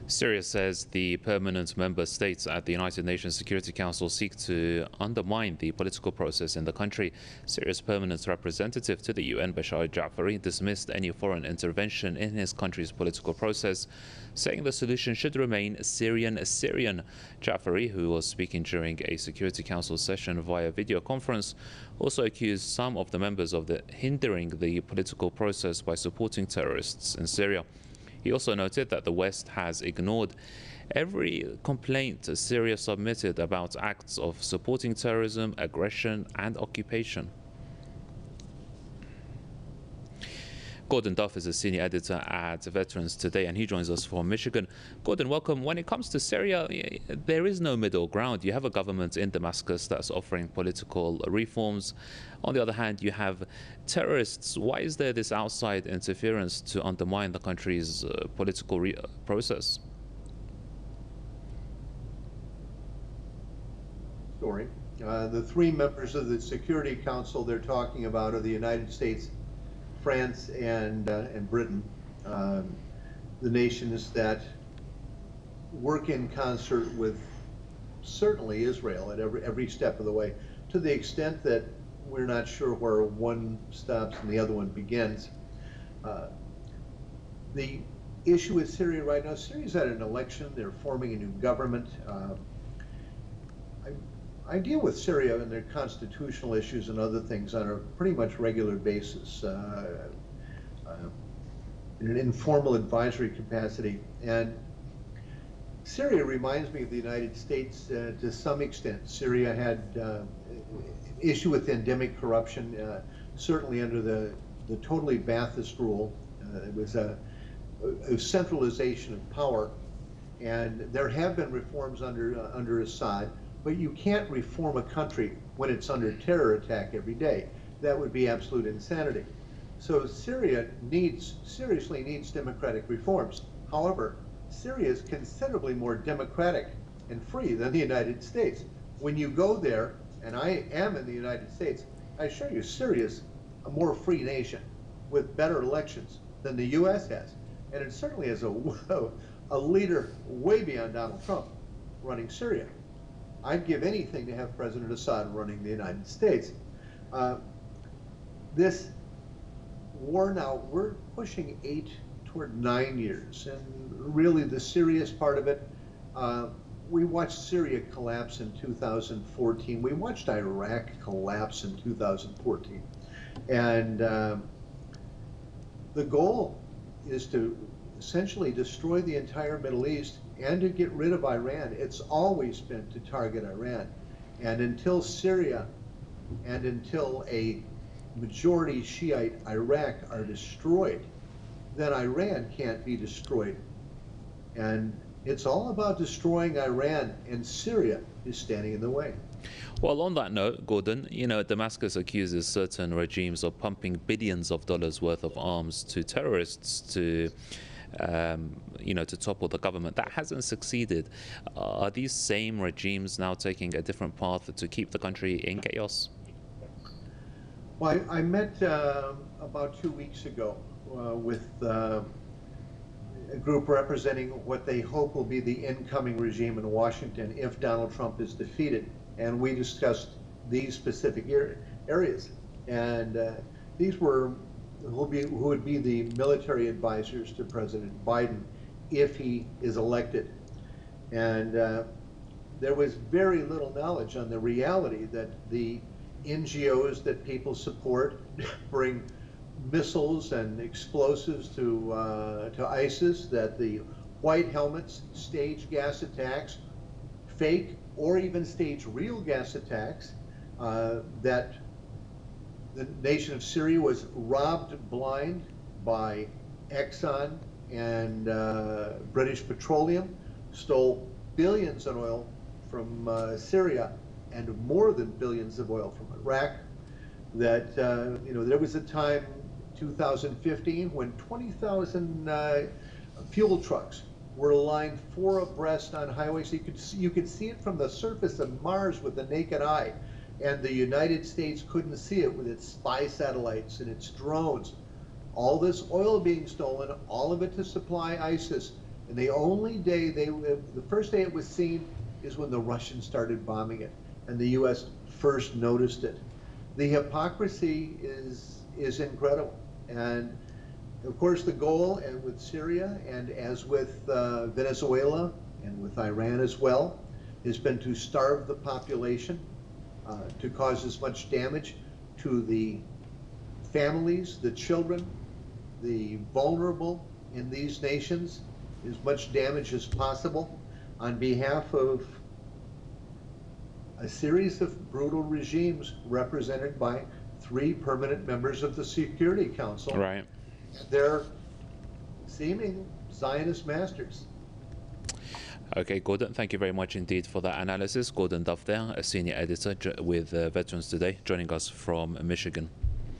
Syria says the permanent member states at the United Nations Security Council seek to undermine the political process in the country. Syria's permanent representative to the UN, Bashar Jafari, dismissed any foreign intervention in his country's political process, saying the solution should remain Syrian. Jafari, who was speaking during a Security Council session via video conference, also accused some of the members of hindering the political process by supporting terrorists in Syria. He also noted that the West has ignored every complaint Syria submitted about acts of supporting terrorism, aggression, and occupation. Gordon Duff is a senior editor at Veterans Today, and he joins us from Michigan. Gordon, welcome. When it comes to Syria, there is no middle ground. You have a government in Damascus that's offering political reforms. On the other hand, you have terrorists. Why is there this outside interference to undermine the country's political process? Story. The three members of the Security Council they're talking about are the United States, France, and Britain, the nations that work in concert with certainly Israel at every step of the way, to the extent that we're not sure where one stops and the other one begins. The issue with Syria right now, Syria's at an election, they're forming a new government. I deal with Syria and their constitutional issues and other things on a pretty much regular basis in an informal advisory capacity. And Syria reminds me of the United States to some extent. Syria had issue with endemic corruption, certainly under the totally Ba'athist rule. It was a centralization of power, and there have been reforms under Assad. But you can't reform a country when it's under terror attack every day. That would be absolute insanity. So Syria seriously needs democratic reforms. However, Syria is considerably more democratic and free than the United States. When you go there, and I am in the United States, I assure you Syria's a more free nation with better elections than the US has. And it certainly has a leader way beyond Donald Trump running Syria. I'd give anything to have President Assad running the United States. This war now, we're pushing 8 toward 9 years. And really the serious part of it, we watched Syria collapse in 2014. We watched Iraq collapse in 2014. And the goal is to essentially destroy the entire Middle East and to get rid of Iran. It's always been to target Iran. And until Syria and until a majority Shiite Iraq are destroyed, then Iran can't be destroyed. And it's all about destroying Iran, and Syria is standing in the way. Well, on that note, Gordon, Damascus accuses certain regimes of pumping billions of dollars worth of arms to terrorists to topple the government. That hasn't succeeded. Are these same regimes now taking a different path to keep the country in chaos? Well, I met about 2 weeks ago with a group representing what they hope will be the incoming regime in Washington if Donald Trump is defeated. And we discussed these specific areas. And these were who would be the military advisors to President Biden if he is elected. And there was very little knowledge on the reality that the NGOs that people support bring missiles and explosives to ISIS, that the white helmets stage gas attacks, fake or even stage real gas attacks, that the nation of Syria was robbed blind by Exxon and British Petroleum, stole billions in oil from Syria and more than billions of oil from Iraq. That there was a time, 2015, when 20,000 fuel trucks were lined 4 abreast on highways. You could see it from the surface of Mars with the naked eye, and the United States couldn't see it with its spy satellites and its drones. All this oil being stolen, all of it to supply ISIS, And the only day the first day it was seen is when the Russians started bombing it, and the U.S. first noticed it. The hypocrisy is incredible, and of course the goal, and with Syria, and as with Venezuela, and with Iran as well, has been to starve the population, to cause as much damage to the families, the children, the vulnerable in these nations, as much damage as possible on behalf of a series of brutal regimes represented by 3 permanent members of the Security Council. Right. They're seeming Zionist masters. Okay, Gordon, thank you very much indeed for that analysis. Gordon Duff there, a senior editor with Veterans Today, joining us from Michigan.